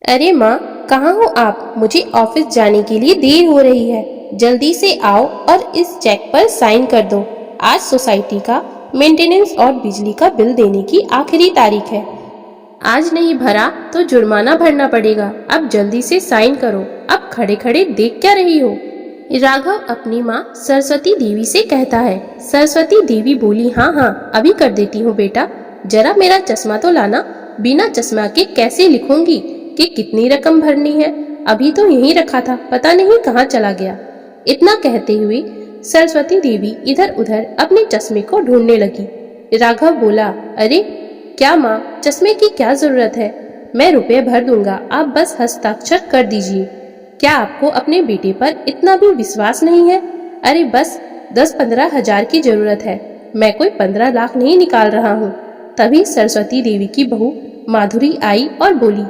अरे माँ, कहाँ हो आप? मुझे ऑफिस जाने के लिए देर हो रही है। जल्दी से आओ और इस चेक पर साइन कर दो। आज सोसाइटी का मेंटेनेंस और बिजली का बिल देने की आखिरी तारीख है। आज नहीं भरा तो जुर्माना भरना पड़ेगा। अब जल्दी से साइन करो। अब खड़े खड़े देख क्या रही हो? राघव अपनी माँ सरस्वती देवी से कहता है। सरस्वती देवी बोली, हाँ हाँ, अभी कर देती हूँ बेटा। जरा मेरा चश्मा तो लाना। बिना चश्मा के कैसे लिखूंगी कि कितनी रकम भरनी है? अभी तो यहीं रखा था, पता नहीं कहाँ चला गया। इतना कहते हुए सरस्वती देवी इधर उधर अपने चश्मे को ढूंढने लगी। राघव बोला, अरे क्या माँ, चश्मे की क्या जरूरत है? मैं रुपए भर दूंगा, आप बस हस्ताक्षर कर दीजिए। क्या आपको अपने बेटे पर इतना भी विश्वास नहीं है? अरे बस 10-15 हजार की जरूरत है। मैं कोई 15 लाख नहीं निकाल रहा हूँ। तभी सरस्वती देवी की बहू माधुरी आई और बोली,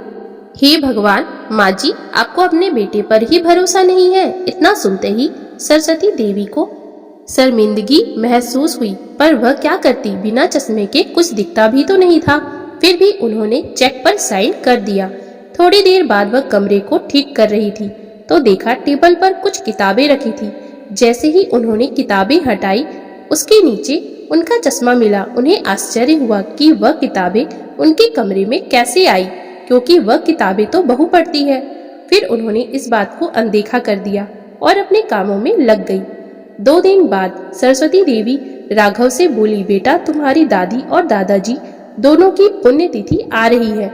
हे भगवान, माँ जी, आपको अपने बेटे पर ही भरोसा नहीं है। इतना सुनते ही सरस्वती देवी को शर्मिंदगी महसूस हुई, पर वह क्या करती? बिना चश्मे के कुछ दिखता भी तो नहीं था। फिर भी उन्होंने चेक पर साइन कर दिया। थोड़ी देर बाद वह कमरे को ठीक कर रही थी तो देखा टेबल पर कुछ किताबें रखी थी। जैसे ही उन्होंने किताबें हटाई, उसके नीचे उनका चश्मा मिला। उन्हें आश्चर्य हुआ कि वह किताबें उनके कमरे में कैसे आई, क्योंकि वह किताबें तो बहू पढ़ती है। फिर उन्होंने इस बात को अनदेखा कर दिया और अपने कामों में लग गई। 2 दिन बाद सरस्वती देवी राघव से बोली, बेटा, तुम्हारी दादी और दादाजी दोनों की पुण्यतिथि आ रही है।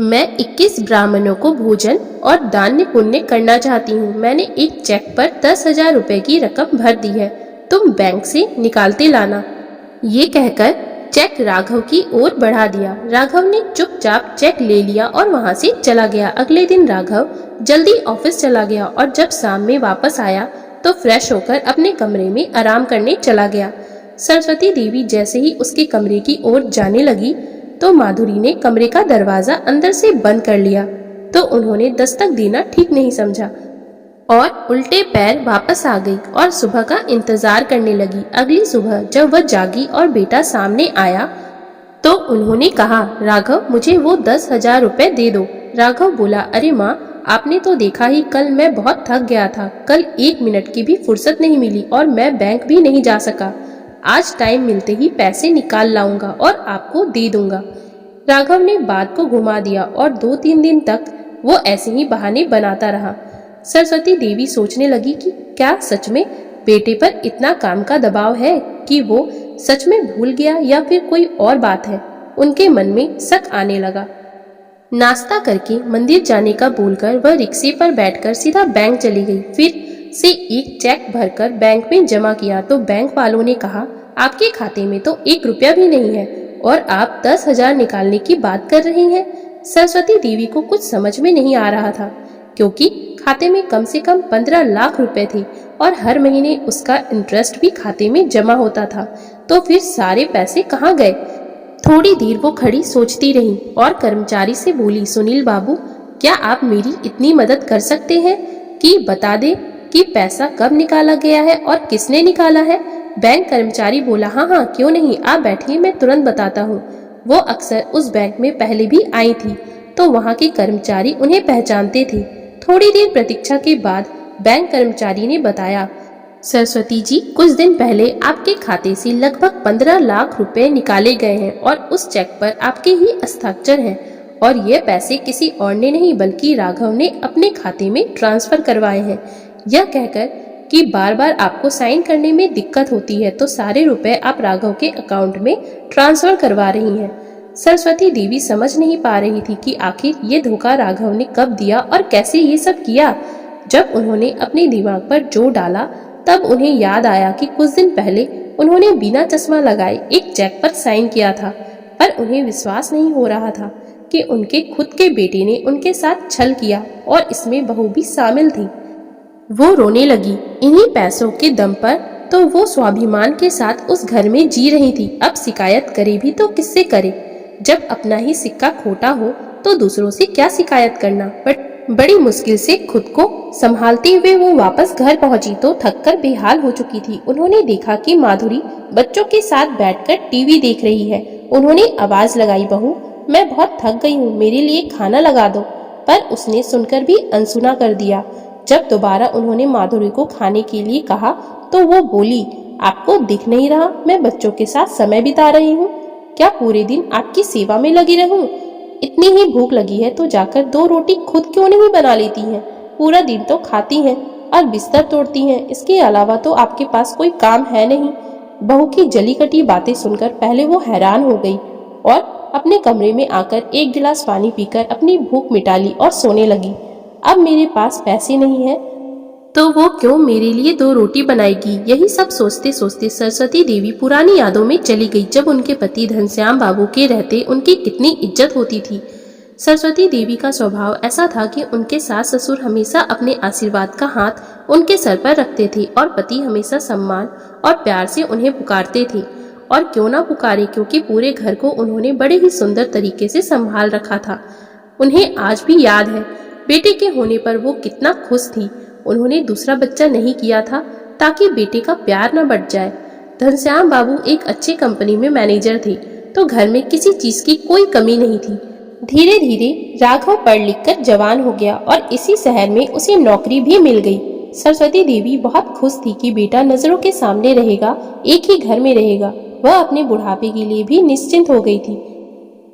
मैं 21 ब्राह्मणों को भोजन और दान पुण्य करना चाहती हूँ। मैंने एक चेक पर 10,000 रुपए की रकम भर दी है। तुम बैंक से निकालते लाना। ये कहकर चेक राघव की ओर बढ़ा दिया। राघव ने चुपचाप चेक ले लिया और वहां से चला गया। अगले दिन राघव जल्दी ऑफिस चला गया और जब शाम में वापस आया तो फ्रेश होकर अपने कमरे में आराम करने चला गया। सरस्वती देवी जैसे ही उसके कमरे की ओर जाने लगी तो माधुरी ने कमरे का दरवाजा अंदर से बंद कर लिया। तो उन्होंने दस्तक देना ठीक नहीं समझा और उल्टे पैर वापस आ गई और सुबह का इंतजार करने लगी। अगली सुबह जब वह जागी और बेटा सामने आया तो उन्होंने कहा, राघव, मुझे वो 10,000 रुपए दे दो। राघव बोला, अरे माँ, आपने तो देखा ही, कल मैं बहुत थक गया था। कल 1 मिनट की भी फुर्सत नहीं मिली और मैं बैंक भी नहीं जा सका। आज टाइम मिलते ही पैसे निकाल लाऊंगा और आपको दे दूंगा। राघव ने बात को घुमा दिया और 2-3 दिन तक वो ऐसे ही बहाने बनाता रहा। सरस्वती देवी सोचने लगी कि क्या सच में बेटे पर इतना काम का दबाव है कि वो सच में भूल गया या फिर कोई और बात है। उनके मन में शक आने लगा। नाश्ता करके मंदिर जाने का बोलकर वह रिक्शे पर बैठकर सीधा बैंक चली गई। फिर से एक चेक भरकर बैंक में जमा किया तो बैंक वालों ने कहा, आपके खाते में तो 1 रुपया भी नहीं है और आप 10,000 निकालने की बात कर रही हैं। सरस्वती देवी को कुछ समझ में नहीं आ रहा था, क्योंकि खाते में कम से कम 15 लाख रुपए थे और हर महीने उसका इंटरेस्ट भी खाते में जमा होता था। तो फिर सारे पैसे कहाँ गए? थोड़ी देर वो खड़ी सोचती रही और कर्मचारी से बोली, सुनील बाबू, क्या आप मेरी इतनी मदद कर सकते हैं कि बता दें कि पैसा कब निकाला गया है और किसने निकाला है? बैंक कर्मचारी बोला, हाँ हाँ, क्यों नहीं, आप बैठिए, मैं तुरंत बताता हूँ। वो अक्सर उस बैंक में पहले भी आई थी तो वहाँ के कर्मचारी उन्हें पहचानते थे। थोड़ी देर प्रतीक्षा के बाद बैंक कर्मचारी ने बताया, सरस्वती जी, कुछ दिन पहले आपके खाते से लगभग 15 लाख रुपए निकाले गए हैं और उस चेक पर आपके ही हस्ताक्षर हैं और ये पैसे किसी और ने नहीं बल्कि राघव ने अपने खाते में ट्रांसफर करवाए हैं। यह कहकर कि बार बार आपको साइन करने में दिक्कत होती है तो सारे रुपए आप राघव के अकाउंट में ट्रांसफर करवा रही हैं। सरस्वती देवी समझ नहीं पा रही थी कि आखिर ये धोखा राघव ने कब दिया और कैसे ये सब किया। जब उन्होंने अपने दिमाग पर जोर डाला तब उन्हें याद आया कि कुछ दिन पहले उन्होंने बिना चश्मा लगाए एक चेक पर साइन किया था, पर उन्हें विश्वास नहीं हो रहा था कि उनके खुद के बेटे ने उनके साथ छल किया और इसमें बहू भी शामिल थी। वो रोने लगी। इन्हीं पैसों के दम पर तो वो स्वाभिमान के साथ उस घर में जी रही थी। अब शिकायत करे भी तो किससे करे? जब अपना ही सिक्का खोटा हो तो दूसरों से क्या शिकायत करना। बट बड़ी मुश्किल से खुद को संभालते हुए वो वापस घर पहुंची तो थककर बेहाल हो चुकी थी। उन्होंने देखा कि माधुरी बच्चों के साथ बैठकर टीवी देख रही है। उन्होंने आवाज लगाई, बहू, मैं बहुत थक गई हूँ, मेरे लिए खाना लगा दो। पर उसने सुनकर भी अनसुना कर दिया। जब दोबारा उन्होंने माधुरी को खाने के लिए कहा तो वो बोली, आपको दिख नहीं रहा मैं बच्चों के साथ समय बिता रही हूँ? क्या पूरे दिन आपकी सेवा में लगी रहूं? इतनी ही भूख लगी है तो जाकर 2 रोटी खुद क्यों नहीं बना लेती हैं? पूरा दिन तो खाती हैं और बिस्तर तोड़ती हैं, इसके अलावा तो आपके पास कोई काम है नहीं। बहू की जली कटी बातें सुनकर पहले वो हैरान हो गई और अपने कमरे में आकर 1 गिलास पानी पीकर अपनी भूख मिटा ली और सोने लगी। अब मेरे पास पैसे नहीं है तो वो क्यों मेरे लिए 2 रोटी बनाएगी? यही सब सोचते सोचते सरस्वती देवी पुरानी यादों में चली गई, जब उनके पति घनश्याम बाबू के रहते उनकी कितनी इज्जत होती थी। सरस्वती देवी का स्वभाव ऐसा था कि उनके सास ससुर हमेशा अपने आशीर्वाद का हाथ उनके सर पर रखते थे और पति हमेशा सम्मान और प्यार से उन्हें पुकारते थे। और क्यों ना पुकारे, क्योंकि पूरे घर को उन्होंने बड़े ही सुंदर तरीके से संभाल रखा था। उन्हें आज भी याद है बेटे के होने पर वो कितना खुश थी। उन्होंने दूसरा बच्चा नहीं किया था ताकि बेटे का प्यार न बढ़ जाए। घनश्याम बाबू एक अच्छी कंपनी में मैनेजर थे तो घर में किसी चीज की कोई कमी नहीं थी। धीरे धीरे राघव पढ़ लिख कर जवान हो गया और इसी शहर में उसे नौकरी भी मिल गई। सरस्वती देवी बहुत खुश थी कि बेटा नजरों के सामने रहेगा, एक ही घर में रहेगा। वह अपने बुढ़ापे के लिए भी निश्चिंत हो गई थी।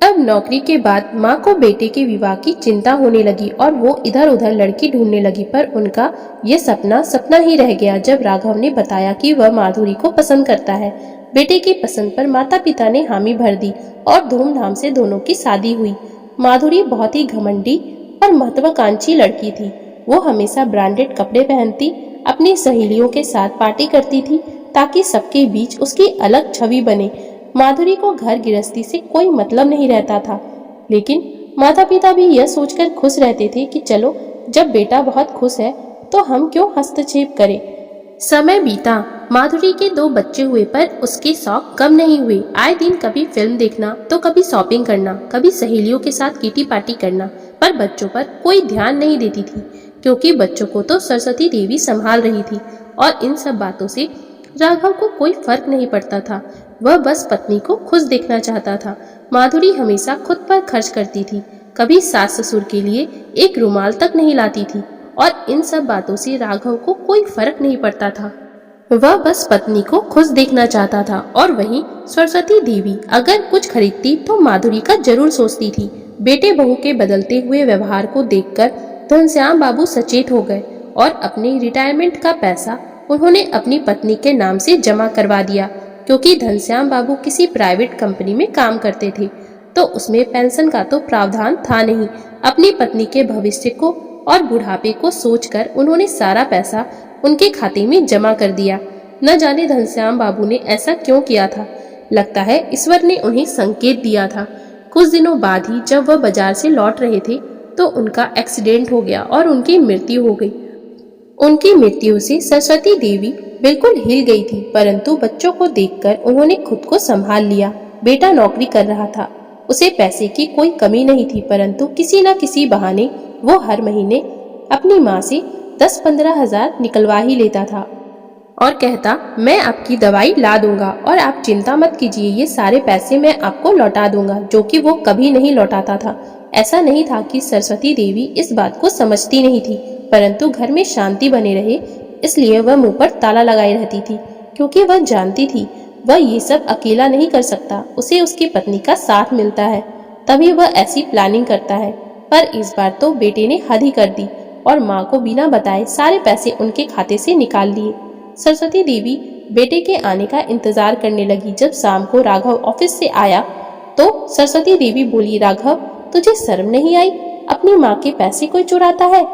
अब नौकरी के बाद माँ को बेटे के विवाह की चिंता होने लगी और वो इधर उधर लड़की ढूंढने लगी, पर उनका ये सपना सपना ही रह गया जब राघव ने बताया कि वह माधुरी को पसंद करता है। बेटे की पसंद पर माता पिता ने हामी भर दी और धूमधाम से दोनों की शादी हुई। माधुरी बहुत ही घमंडी और महत्वाकांक्षी लड़की थी। वो हमेशा ब्रांडेड कपड़े पहनती, अपनी सहेलियों के साथ पार्टी करती थी ताकि सबके बीच उसकी अलग छवि बने। माधुरी को घर गृहस्थी से कोई मतलब नहीं रहता था, लेकिन माता पिता भी यह सोचकर खुश रहते थे कि चलो जब बेटा बहुत खुश है तो हम क्यों हस्तक्षेप करें। समय बीता, माधुरी के 2 बच्चे हुए पर उसके शौक कम नहीं हुए। आए दिन कभी फिल्म देखना तो कभी शॉपिंग करना, कभी सहेलियों के साथ किटी पार्टी करना, पर बच्चों पर कोई ध्यान नहीं देती थी क्योंकि बच्चों को तो सरस्वती देवी संभाल रही थी। और इन सब बातों से राघव को कोई फर्क नहीं पड़ता था। वह बस पत्नी को खुश देखना चाहता था। माधुरी हमेशा खुद पर खर्च करती थी, कभी सास ससुर के लिए एक रुमाल तक नहीं लाती थी और इन सब बातों से राघव को कोई फर्क नहीं पड़ता था। वह बस पत्नी को खुश देखना चाहता था। और वहीं सरस्वती देवी अगर कुछ खरीदती तो माधुरी का जरूर सोचती थी। बेटे बहू के बदलते हुए व्यवहार को देखकर घनश्याम बाबू सचेत हो गए और अपने रिटायरमेंट का पैसा उन्होंने अपनी पत्नी के नाम से जमा करवा दिया। क्योंकि घनश्याम बाबू किसी प्राइवेट कंपनी में काम करते थे तो उसमें पेंशन का तो प्रावधान था नहीं। अपनी पत्नी के भविष्य को और बुढ़ापे को सोचकर उन्होंने सारा पैसा उनके खाते में जमा कर दिया। न जाने घनश्याम बाबू ने ऐसा क्यों किया था। लगता है ईश्वर ने उन्हें संकेत दिया था। कुछ दिनों बाद ही जब वह बाजार से लौट रहे थे तो उनका एक्सीडेंट हो गया और उनकी मृत्यु हो गई। उनकी मृत्यु से सरस्वती देवी बिल्कुल हिल गई थी, परंतु बच्चों को देखकर उन्होंने खुद को संभाल लिया। बेटा नौकरी कर रहा था, उसे पैसे की कोई कमी नहीं थी, परंतु किसी न किसी बहाने वो हर महीने अपनी माँ से 10-15 हजार निकलवा ही लेता था और कहता, मैं आपकी दवाई ला दूंगा और आप चिंता मत कीजिए, ये सारे पैसे मैं आपको लौटा दूंगा, जो कि वो कभी नहीं लौटाता था। ऐसा नहीं था कि सरस्वती देवी इस बात को समझती नहीं थी, परंतु घर में शांति बने रहे इसलिए वह मुंह पर ताला लगाए रहती थी, क्योंकि वह जानती थी वह ये सब अकेला नहीं कर सकता, उसे उसकी पत्नी का साथ मिलता है, तभी वह ऐसी प्लानिंग करता है। पर इस बार तो बेटे ने हद ही कर दी और माँ को बिना बताए सारे पैसे उनके खाते से निकाल लिए। सरस्वती देवी बेटे के आने का इंतजार करने लगी। जब शाम को राघव ऑफिस से आया तो सरस्वती देवी बोली, राघव तुझे शर्म नहीं आई? अपनी माँ के पैसे कोई चुराता है?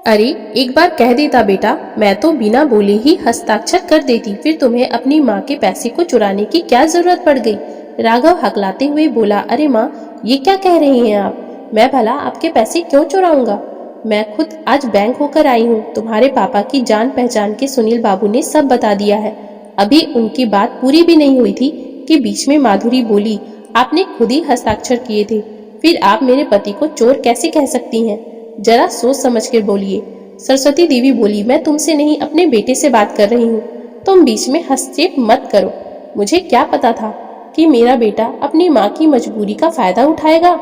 अरे एक बार कह देता बेटा, मैं तो बिना बोले ही हस्ताक्षर कर देती, फिर तुम्हें अपनी माँ के पैसे को चुराने की क्या जरूरत पड़ गई? राघव हकलाते हुए बोला, अरे माँ ये क्या कह रही हैं आप? मैं भला आपके पैसे क्यों चुराऊंगा? मैं खुद आज बैंक होकर आई हूँ। तुम्हारे पापा की जान पहचान के सुनील बाबू ने सब बता दिया है। अभी उनकी बात पूरी भी नहीं हुई थी कि बीच में माधुरी बोली, आपने खुद ही हस्ताक्षर किए थे, फिर आप मेरे पति को चोर कैसे कह सकती हैं? जरा सोच समझ कर बोलिए। सरस्वती देवी बोली, मैं तुमसे नहीं अपने बेटे से बात कर रही हूँ, तुम बीच में हस्तक्षेप मत करो। मुझे क्या पता था कि मेरा बेटा अपनी माँ की मजबूरी का फायदा उठाएगा।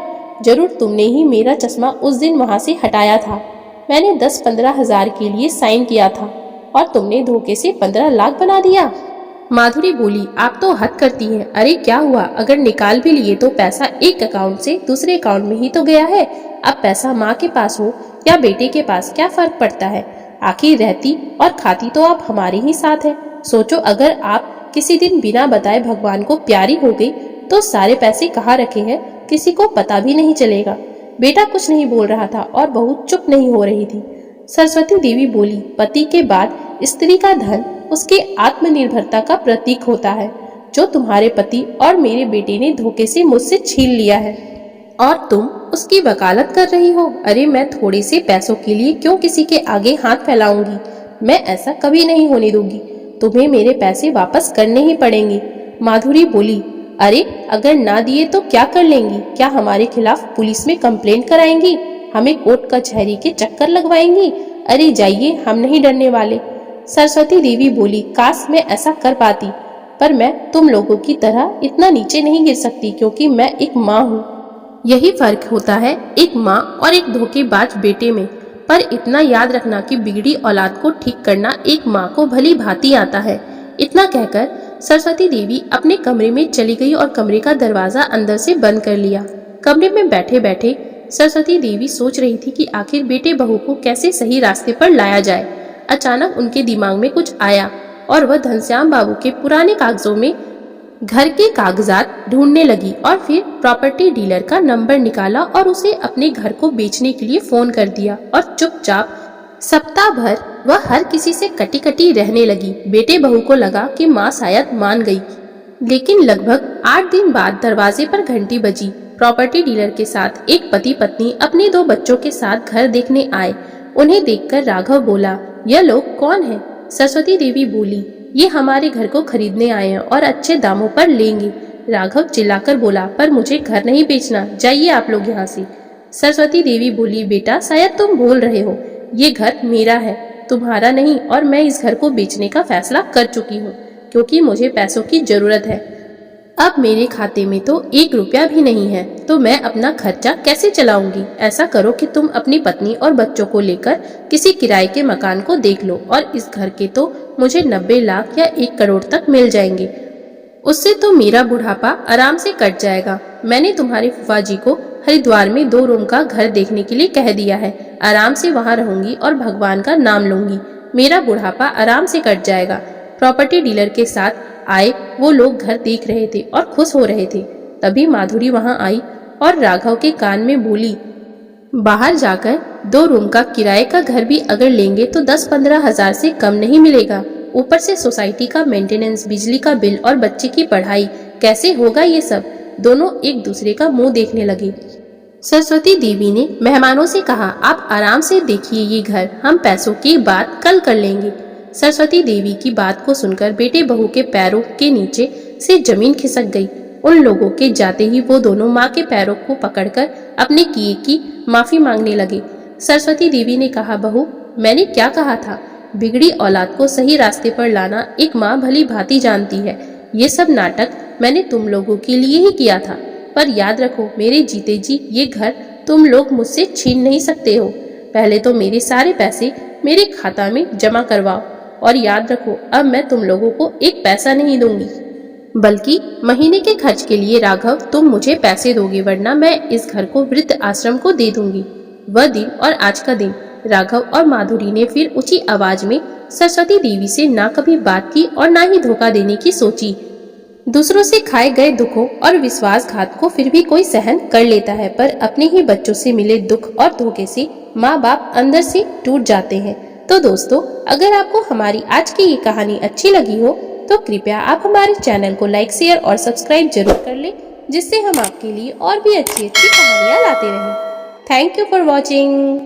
जरूर तुमने ही मेरा चश्मा उस दिन वहाँ से हटाया था। मैंने 10-15 हजार के लिए साइन किया था और तुमने धोखे से 15 लाख बना दिया। माधुरी बोली, आप तो हद करती हैं। अरे क्या हुआ, अगर निकाल भी लिए तो पैसा एक अकाउंट से दूसरे अकाउंट में ही तो गया है। अब पैसा माँ के पास हो या बेटे के पास क्या फर्क पड़ता है। आखिर रहती और खाती तो आप हमारे ही साथ है। सोचो, अगर आप किसी दिन बिना बताए भगवान को प्यारी हो गई तो सारे पैसे कहाँ रखे हैं किसी को पता भी नहीं चलेगा। बेटा कुछ नहीं बोल रहा था और बहू चुप नहीं हो रही थी। सरस्वती देवी बोली, पति के बाद स्त्री का धन उसके आत्मनिर्भरता का प्रतीक होता है, जो तुम्हारे पति और मेरे बेटे ने धोखे से मुझसे छीन लिया है और तुम उसकी वकालत कर रही हो। अरे मैं थोड़े से पैसों के लिए क्यों किसी के आगे हाथ फैलाऊंगी। मैं ऐसा कभी नहीं होने दूंगी। तुम्हें मेरे पैसे वापस करने ही पड़ेंगे। माधुरी बोली, अरे अगर ना दिए तो क्या कर लेंगी। क्या हमारे खिलाफ पुलिस में कंप्लेंट कराएंगी, हमें कोर्ट कचहरी के चक्कर लगवाएंगी। अरे जाइए, हम नहीं डरने वाले। सरस्वती देवी बोली, काश मैं ऐसा कर पाती, पर मैं तुम लोगों की तरह इतना नीचे नहीं गिर सकती क्योंकि मैं एक माँ हूँ। यही फर्क होता है एक माँ और एक धोखेबाज बेटे में। पर इतना याद रखना कि बिगड़ी औलाद को ठीक करना एक माँ को भली भांति आता है। इतना कहकर सरस्वती देवी अपने कमरे में चली गई और कमरे का दरवाजा अंदर से बंद कर लिया। कमरे में बैठे बैठे सरस्वती देवी सोच रही थी कि आखिर बेटे बहू को कैसे सही रास्ते पर लाया जाए। अचानक उनके दिमाग में कुछ आया और वह घनश्याम बाबू के पुराने कागजों में घर के कागजात ढूंढने लगी और फिर प्रॉपर्टी डीलर का नंबर निकाला और उसे अपने घर को बेचने के लिए फोन कर दिया और चुपचाप सप्ताह भर वह हर किसी से कटी कटी रहने लगी। बेटे बहू को लगा कि माँ शायद मान गई, लेकिन लगभग 8 दिन बाद दरवाजे पर घंटी बजी। प्रॉपर्टी डीलर के साथ एक पति पत्नी अपने 2 बच्चों के साथ घर देखने आए। उन्हें देखकर राघव बोला, यह लोग कौन हैं? सरस्वती देवी बोली, ये हमारे घर को खरीदने आए हैं और अच्छे दामों पर लेंगे। राघव चिल्लाकर बोला, पर मुझे घर नहीं बेचना, जाइए आप लोग यहाँ से। सरस्वती देवी बोली, बेटा शायद तुम भूल रहे हो, ये घर मेरा है, तुम्हारा नहीं, और मैं इस घर को बेचने का फैसला कर चुकी हूँ क्योंकि मुझे पैसों की जरूरत है। अब मेरे खाते में तो 1 रुपया भी नहीं है, तो मैं अपना खर्चा कैसे चलाऊंगी। ऐसा करो कि तुम अपनी पत्नी और बच्चों को लेकर किसी किराए के मकान को देख लो और इस घर के तो मुझे 90 लाख या 1 करोड़ तक मिल जाएंगे। उससे तो मेरा बुढ़ापा आराम से कट जाएगा। मैंने तुम्हारे फूफा जी को हरिद्वार में 2 रूम का घर देखने के लिए कह दिया है। आराम से वहाँ रहूंगी और भगवान का नाम लूंगी। मेरा बुढ़ापा आराम से कट जाएगा। प्रॉपर्टी डीलर के साथ आए वो लोग घर देख रहे थे और खुश हो रहे थे। तभी माधुरी वहां आई और राघव के कान में बोली, बाहर जाकर 2 रूम का किराए का घर भी अगर लेंगे तो 10-15 हजार से कम नहीं मिलेगा। ऊपर से सोसाइटी का मेंटेनेंस, बिजली का बिल और बच्चे की पढ़ाई, कैसे होगा ये सब। दोनों एक दूसरे का मुंह देखने लगे। सरस्वती देवी ने मेहमानों से कहा, आप आराम से देखिए ये घर, हम पैसों की बात कल कर लेंगे। सरस्वती देवी की बात को सुनकर बेटे बहू के पैरों के नीचे से जमीन खिसक गई। उन लोगों के जाते ही वो दोनों माँ के पैरों को पकड़कर अपने किए की माफी मांगने लगे। सरस्वती देवी ने कहा, बहू मैंने क्या कहा था, बिगड़ी औलाद को सही रास्ते पर लाना एक माँ भली भांति जानती है। ये सब नाटक मैंने तुम लोगों के लिए ही किया था, पर याद रखो मेरे जीते जी ये घर तुम लोग मुझसे छीन नहीं सकते हो। पहले तो मेरे सारे पैसे मेरे खाता में जमा करवाओ और याद रखो अब मैं तुम लोगों को 1 पैसा नहीं दूंगी, बल्कि महीने के खर्च के लिए राघव तुम मुझे पैसे दोगे, वरना मैं इस घर को वृद्ध आश्रम को दे दूंगी। वह दिन और आज का दिन। राघव और माधुरी ने फिर ऊंची आवाज में सरस्वती देवी से ना कभी बात की और ना ही धोखा देने की सोची। दूसरों से खाए गए दुखों और विश्वासघात को फिर भी कोई सहन कर लेता है, पर अपने ही बच्चों से मिले दुख और धोखे से माँ बाप अंदर से टूट जाते हैं। तो दोस्तों, अगर आपको हमारी आज की ये कहानी अच्छी लगी हो तो कृपया आप हमारे चैनल को लाइक, शेयर और सब्सक्राइब जरूर कर लें, जिससे हम आपके लिए और भी अच्छी अच्छी कहानियाँ लाते रहें। Thank you for watching.